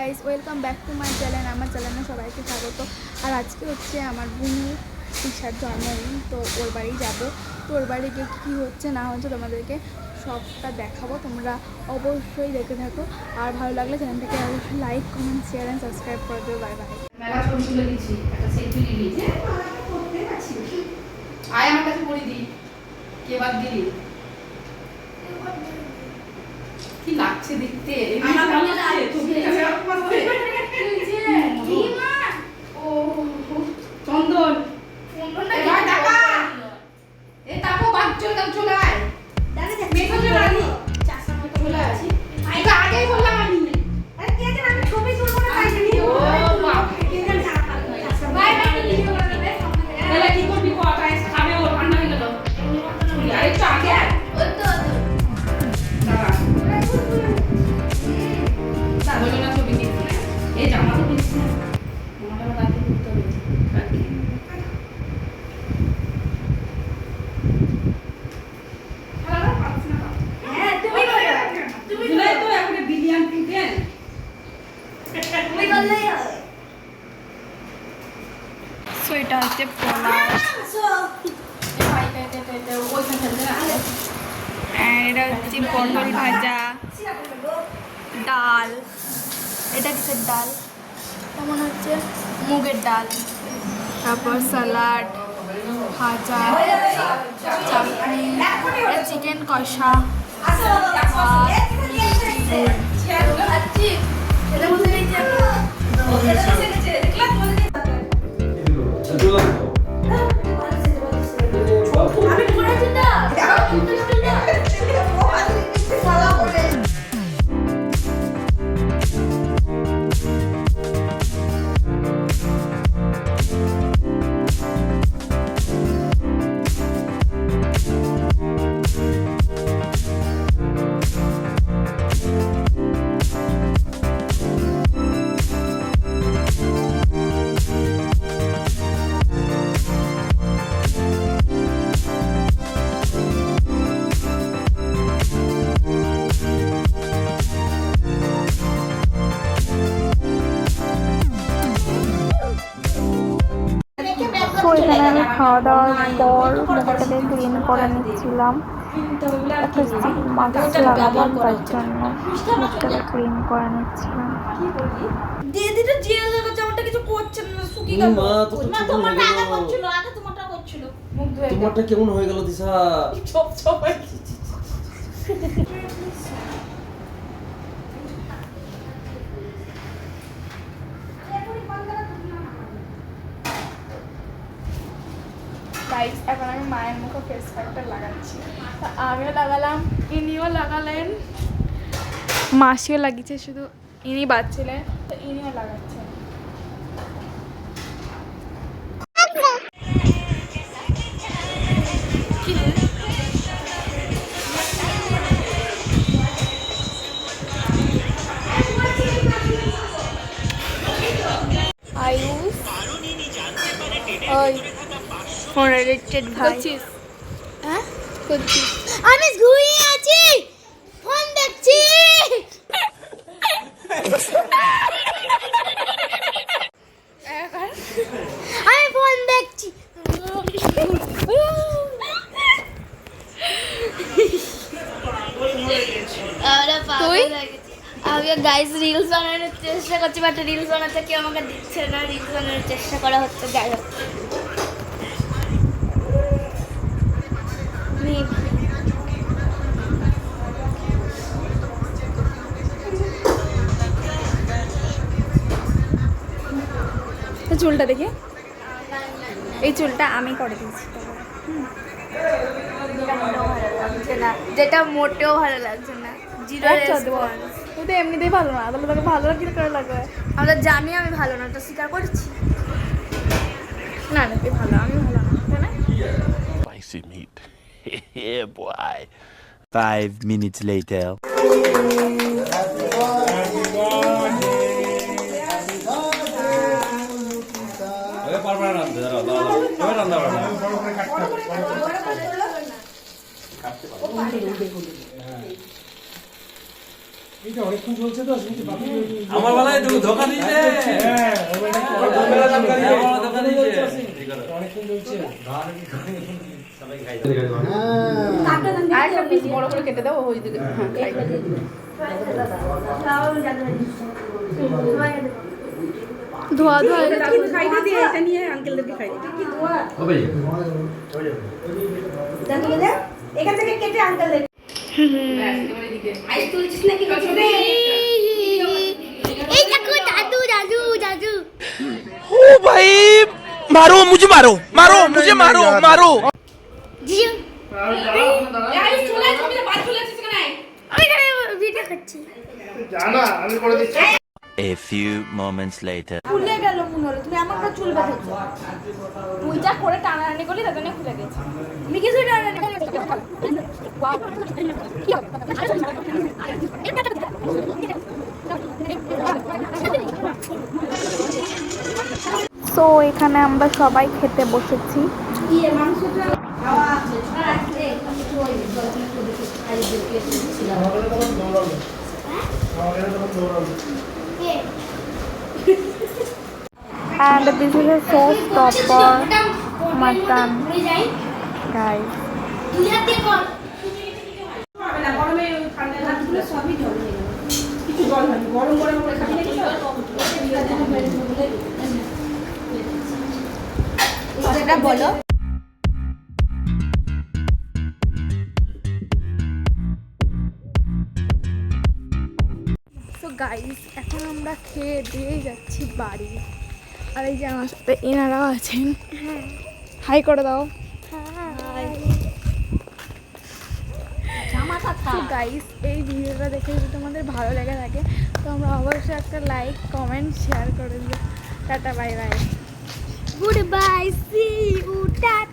Guys, welcome back to my channel. আমার চ্যানেলে সবাইকে স্বাগত। আর আজকে হচ্ছে আমার বোনের ঈশার জন্মদিন, তো ওর বাড়ি যাবো। তো ওর বাড়ি গিয়ে কী হচ্ছে না হচ্ছে তোমাদেরকে সবটা দেখাবো, তোমরা অবশ্যই দেখে থাকো। আর ভালো লাগলে চ্যানেলটাকে অবশ্যই like, comment, share and subscribe করে দেবো। Bye bye. মেলা ছবি তুলে দিচ্ছি, একটা সেলফি নিবি। আয় আমার কাছে পড়ি দি, কে বাদ দিলি? কি লাগছে দেখতে? আমার ভালো লাগছে তুমি কাছে আসছে। কি মা? ও চন্দন, চন্দনটা কি টাকা? এ তাপো বাদ চলে আয়। দাঁড়া দেখ মেয়ে চলে রানি। চাষা মতো বলে আছি। আমি আগেই বললাম আমি। আরে কে জানে আমি ছবি তুলবো না তাই জানি। ও বাবা কে জানে টাকা। বাই বাই ভিডিও করে দেবে সামনে থেকে। তাহলে কি করবি কথা এসে খাবে ও ঠান্ডা হয়ে গেল। আরে একটু আগে ওই তো দাঁড়া। বলো না ছবি দিচ্ছি না। এই জামা তো দিচ্ছি না। জামাটা রাতে দিতে হবে। রাখি। হ্যাঁ তুমি করো। তুমি তো এখন বিলিয়ন পিটেন। তুমি করলেই হবে। সো এটা হচ্ছে পোলাও, এটা হচ্ছে পটল ভাজা, ডাল। এটা কিসের ডাল? তেমন হচ্ছে মুগের ডাল, তারপর স্যালাড, ভাজা, চাটনি, চিকেন কষা, তো এখানে আমি খাওয়া দাওয়ার পর মুখটাকে ক্লিন করে নিচ্ছিলাম। একটা মাস্ক লাগালাম, তার জন্য মুখটাকে ক্লিন করে নিচ্ছিলাম। দিদিটা জিজ্ঞাসা করছে আমারটা কিছু করছে না, শুকিয়ে গেল। না তোমারটা আগে করছিল, আগে তোমারটা করছিল। মুখ ধুয়ে তোমারটা কেমন হয়ে গেল দিশা? চপ চপ গাইস, এখন আমি মায়ের মুখে ফেস প্যাকটা লাগাচ্ছি। তা আমিও লাগালাম, ইনিও লাগালেন, মাসিও লাগিয়েছে, শুধু ইনি বাচ্চিলেন, তো ইনিও লাগাচ্ছে। আয়ুষ ওই ফোন রিলেটেড ভাই হ্যাঁ করছিস? আমি ঘুমিয়ে আছি, ফোন দেখছি। আমি ফোন দেখছি। তুই? আমি গাইস রিলস বানানোর চেষ্টা করছি, বাট রিলস বানাতে কেউ আমাকে দিচ্ছে না। রিলস বানানোর চেষ্টা করা হচ্ছে, যাই হোক। চুলটা দেখি, এই চুলটা আমি করে দিয়েছি। যেটা মোটেও ভালো লাগছে না, জিরো রেসপন্স। তুই তো এমনিতেই ভালো না, তাহলে তোকে ভালো কি করে লাগবে? আমরা জানি আমি ভালো না, তো স্বীকার করছি। না না, তুই ভালো, আমি ভালো না, তাই না? Spicy meat. Yeah, boy. 5 minutes later. আমার বেলায় তুমি ধোকা দিয়েছে ধোকা দিয়েছে আর একটা পিস বড় করে কেটে দাও ওই দিকে হ্যাঁ খাই ধোয়া ধোয়া খাইতে দিয়ে এটা নিয়ে আঙ্কেলদেরকে খাই এখান থেকে কেটে আঙ্কেল আইস তুলছিস নাকি এই দেখো দাদু দাদু দাদু ओ भाई मारो मुझे मारो मारो मुझे मारो मारो জিও আইস চলে ছবিতে বাদ চলে আসছে কেন আমি এখানে ভিডিও করছি A few moments later খুলে গেল মনে হলো তুমি আমার চুল বেঁধেছো তুই যা করে টানাটানি করলি তার জন্য খুলে গেছে আমি কিছু টানাটানি সো এখানে আমরা সবাই খেতে বসেছি and this is a sauce topper mutton guys গরমে ঠান্ডা লাগছিল সবই জল হয়ে গেল কিছু জল হয়নি গরম গরম করে খাবি নাকি সেটা বলো সো গাইস এখন আমরা খেয়ে দিয়ে যাচ্ছি বাড়ি আর এই যে আমার সাথে এনারাও আছেন হাই করে দাও তো গাইস এই ভিডিওটা দেখে যদি তোমাদের ভালো লেগে থাকে তো আমরা অবশ্যই একটা লাইক কমেন্ট শেয়ার করে দিও tata bye bye goodbye see you tata